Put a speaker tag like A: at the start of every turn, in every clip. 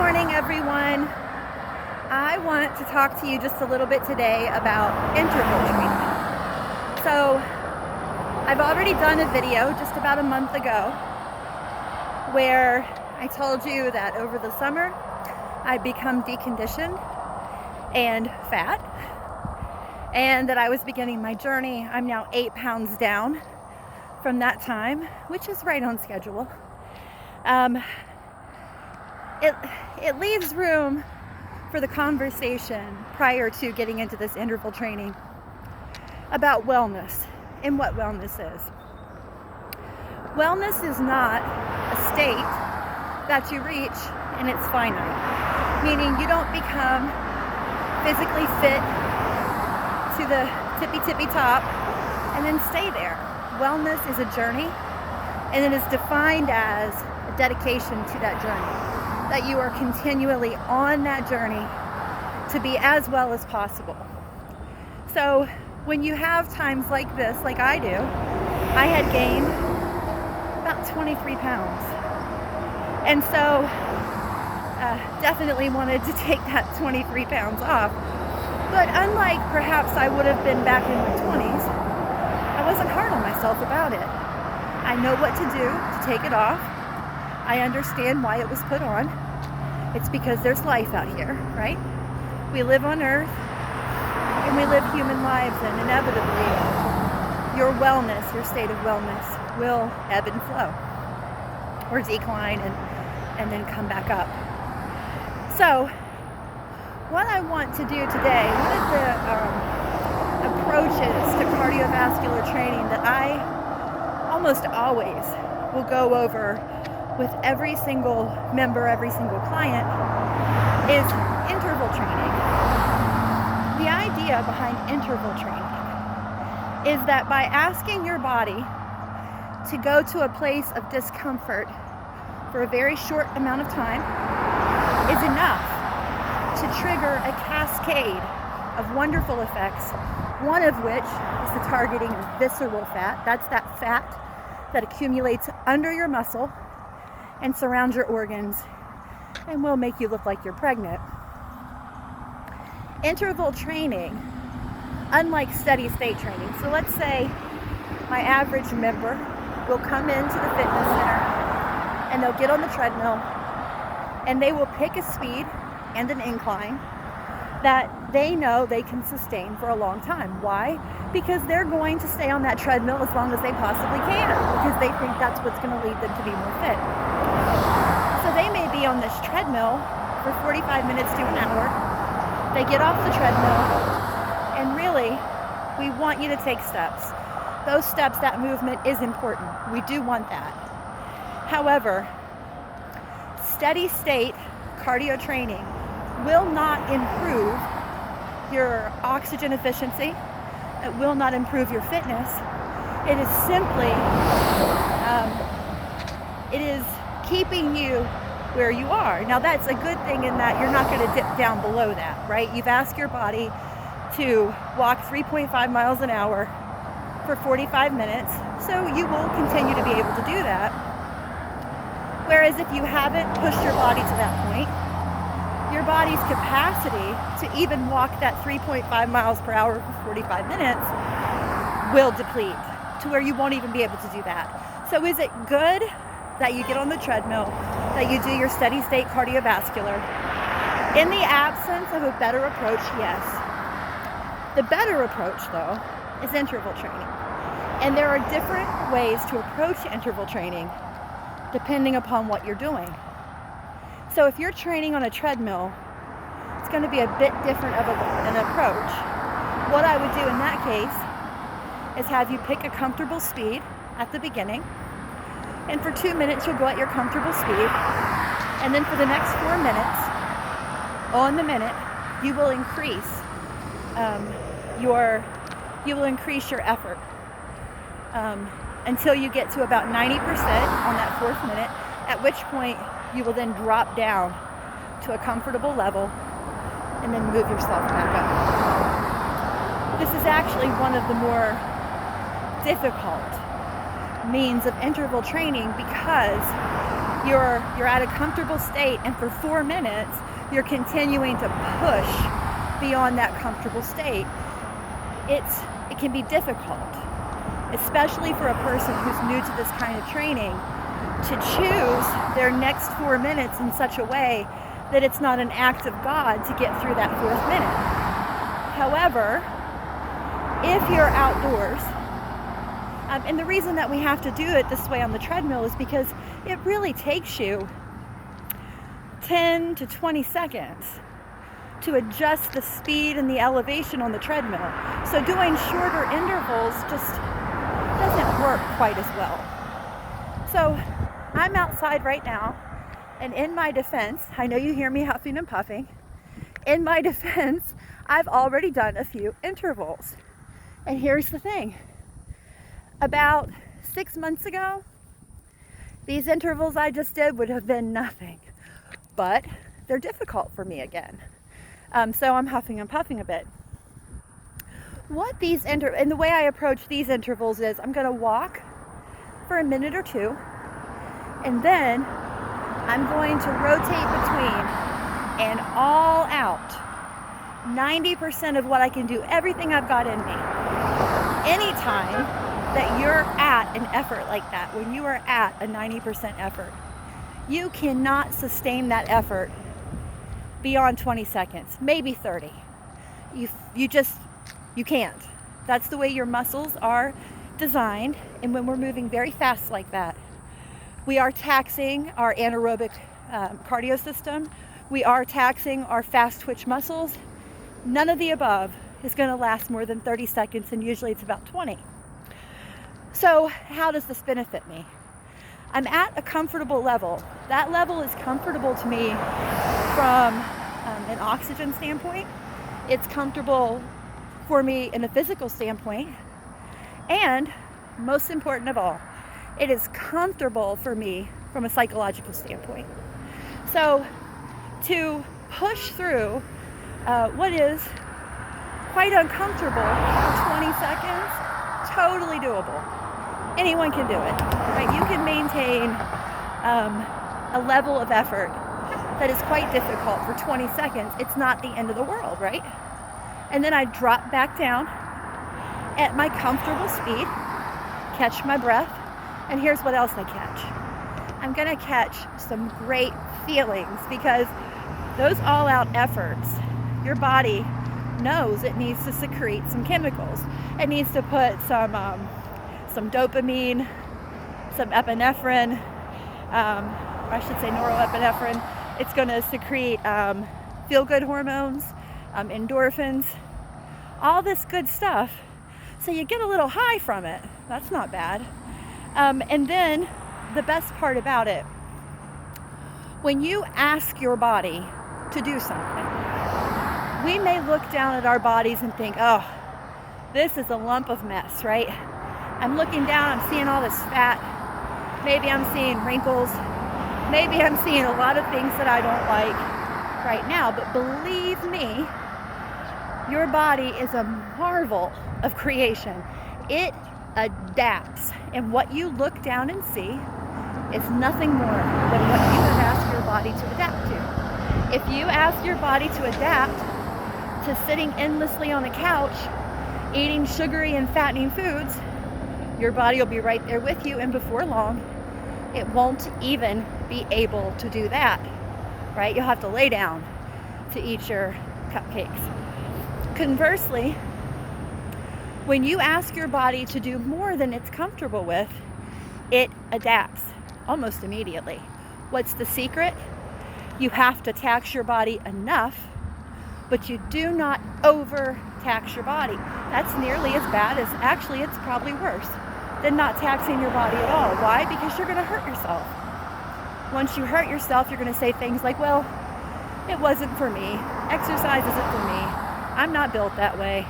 A: morning, everyone. I want to talk to you just a little bit today about interval training. So, I've already done a video just about a month ago where I told you that over the summer I'd become deconditioned and fat, and that I was beginning my journey. I'm now 8 pounds down from that time, which is right on schedule. It leaves room for the conversation prior to getting into this interval training about wellness and what wellness is. Wellness is not a state that you reach and it's finite, meaning you don't become physically fit to the tippy top and then stay there. Wellness is a journey, and it is defined as a dedication to that journey, that you are continually on that journey to be as well as possible. So when you have times like this, like I do, I had gained about 23 pounds. And so definitely wanted to take that 23 pounds off. But unlike perhaps I would have been back in my 20s, I wasn't hard on myself about it. I know what to do to take it off. I understand why it was put on. It's because there's life out here, right? We live on Earth and we live human lives, and inevitably your wellness, your state of wellness will ebb and flow or decline and then come back up. So what I want to do today, one of the approaches to cardiovascular training that I almost always will go over with every single member, every single client, is interval training. The idea behind interval training is that by asking your body to go to a place of discomfort for a very short amount of time is enough to trigger a cascade of wonderful effects, one of which is the targeting of visceral fat. That's that fat that accumulates under your muscle and surrounds your organs and will make you look like you're pregnant. Interval training, unlike steady state training, so let's say my average member will come into the fitness center and they'll get on the treadmill and they will pick a speed and an incline that they know they can sustain for a long time. Why? Because they're going to stay on that treadmill as long as they possibly can, because they think that's what's going to lead them to be more fit. So they may be on this treadmill for 45 minutes to an hour. They get off the treadmill, and really, we want you to take steps. Those steps, that movement is important. We do want that. However, steady state cardio training will not improve your oxygen efficiency. It will not improve your fitness. It is simply, it is keeping you where you are. Now that's a good thing in that you're not going to dip down below that, right? You've asked your body to walk 3.5 miles an hour for 45 minutes, so you will continue to be able to do that. Whereas if you haven't pushed your body to that point, your body's capacity to even walk that 3.5 miles per hour for 45 minutes will deplete to where you won't even be able to do that. So is it good that you get on the treadmill, that you do your steady state cardiovascular? In the absence of a better approach, yes. The better approach, though, is interval training. And there are different ways to approach interval training depending upon what you're doing. So if you're training on a treadmill, it's going to be a bit different of an approach. What I would do in that case is have you pick a comfortable speed at the beginning, and for 2 minutes you'll go at your comfortable speed, and then for the next 4 minutes, on the minute, you will increase your effort until you get to about 90% on that 4th minute, at which point you will then drop down to a comfortable level and then move yourself back up. This is actually one of the more difficult means of interval training because you're at a comfortable state, and for 4 minutes you're continuing to push beyond that comfortable state. It can be difficult, especially for a person who's new to this kind of training, to choose their next 4 minutes in such a way that it's not an act of God to get through that 4th minute. However, if you're outdoors, and the reason that we have to do it this way on the treadmill is because it really takes you 10 to 20 seconds to adjust the speed and the elevation on the treadmill. So doing shorter intervals just doesn't work quite as well. So I'm outside right now, and in my defense, I know you hear me huffing and puffing. In my defense, I've already done a few intervals. And here's the thing. About 6 months ago, these intervals I just did would have been nothing. But they're difficult for me again. So I'm huffing and puffing a bit. And the way I approach these intervals is I'm going to walk for a minute or two, and then I'm going to rotate between and all out 90% of what I can do, everything I've got in me. Anytime that you're at an effort like that, when you are at a 90% effort, you cannot sustain that effort beyond 20 seconds, maybe 30. You can't. That's the way your muscles are designed. And when we're moving very fast like that, we are taxing our anaerobic cardio system. We are taxing our fast twitch muscles. None of the above is going to last more than 30 seconds, and usually it's about 20. So how does this benefit me? I'm at a comfortable level. That level is comfortable to me from an oxygen standpoint. It's comfortable for me in a physical standpoint. And most important of all, it is comfortable for me from a psychological standpoint. So to push through what is quite uncomfortable for 20 seconds, totally doable. Anyone can do it, right? You can maintain a level of effort that is quite difficult for 20 seconds. It's not the end of the world, right? And then I drop back down at my comfortable speed, catch my breath, and here's what else I catch. I'm gonna catch some great feelings, because those all-out efforts, your body knows it needs to secrete some chemicals. It needs to put some dopamine, some epinephrine, or I should say norepinephrine. It's going to secrete feel-good hormones, endorphins, all this good stuff. So you get a little high from it. That's not bad. And then the best part about it, when you ask your body to do something, we may look down at our bodies and think, oh, this is a lump of mess, right? I'm looking down, I'm seeing all this fat. Maybe I'm seeing wrinkles. Maybe I'm seeing a lot of things that I don't like right now. But believe me, your body is a marvel of creation. It adapts. And what you look down and see is nothing more than what you have asked your body to adapt to. If you ask your body to adapt to sitting endlessly on a couch, eating sugary and fattening foods, your body will be right there with you, and before long, it won't even be able to do that, right? You'll have to lay down to eat your cupcakes. Conversely, when you ask your body to do more than it's comfortable with, it adapts almost immediately. What's the secret? You have to tax your body enough, but you do not over-tax your body. That's nearly as bad as, actually, it's probably worse than not taxing your body at all. Why? Because you're going to hurt yourself. Once you hurt yourself, you're going to say things like, well, it wasn't for me. Exercise isn't for me. I'm not built that way.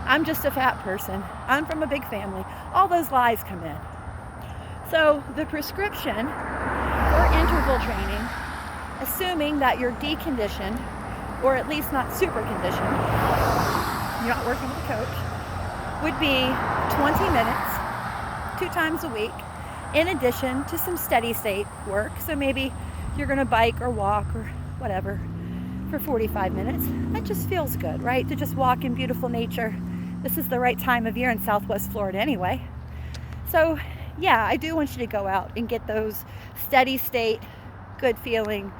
A: I'm just a fat person. I'm from a big family. All those lies come in. So the prescription for interval training, assuming that you're deconditioned, or at least not super conditioned, you're not working with a coach, would be 20 minutes, 2 times a week, in addition to some steady state work. So maybe you're going to bike or walk or whatever for 45 minutes. That just feels good, right? To just walk in beautiful nature. This is the right time of year in Southwest Florida anyway. So yeah, I do want you to go out and get those steady state, good feeling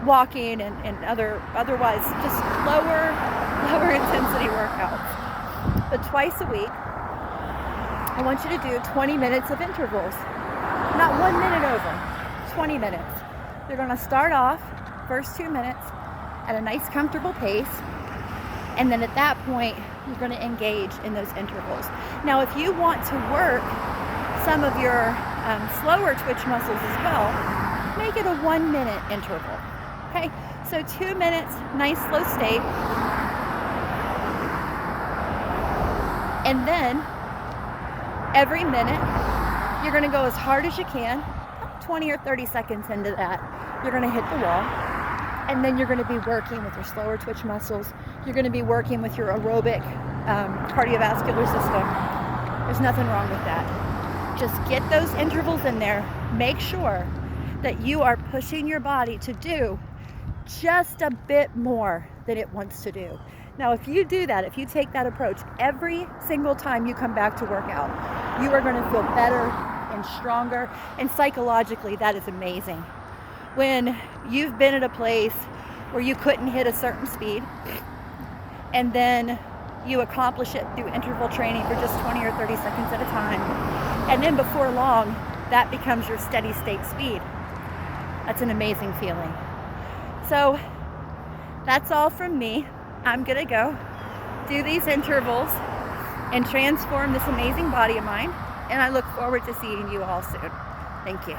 A: walking and otherwise just lower intensity workouts. But twice a week, I want you to do 20 minutes of intervals. Not 1 minute over, 20 minutes. You're gonna start off first 2 minutes at a nice comfortable pace. And then at that point, you're going to engage in those intervals. Now, if you want to work some of your slower twitch muscles as well, make it a 1 minute interval. Okay, so 2 minutes, nice slow state. And then every minute, you're going to go as hard as you can. 20 or 30 seconds into that, you're going to hit the wall. And then you're going to be working with your slower twitch muscles. You're going to be working with your aerobic cardiovascular system. There's nothing wrong with that. Just get those intervals in there. Make sure that you are pushing your body to do just a bit more than it wants to do. Now, if you do that, if you take that approach every single time you come back to work out, you are going to feel better and stronger. And psychologically, that is amazing. When you've been at a place where you couldn't hit a certain speed and then you accomplish it through interval training for just 20 or 30 seconds at a time, and then before long that becomes your steady state speed. That's an amazing feeling. So that's all from me. I'm gonna go do these intervals and transform this amazing body of mine, and I look forward to seeing you all soon. Thank you.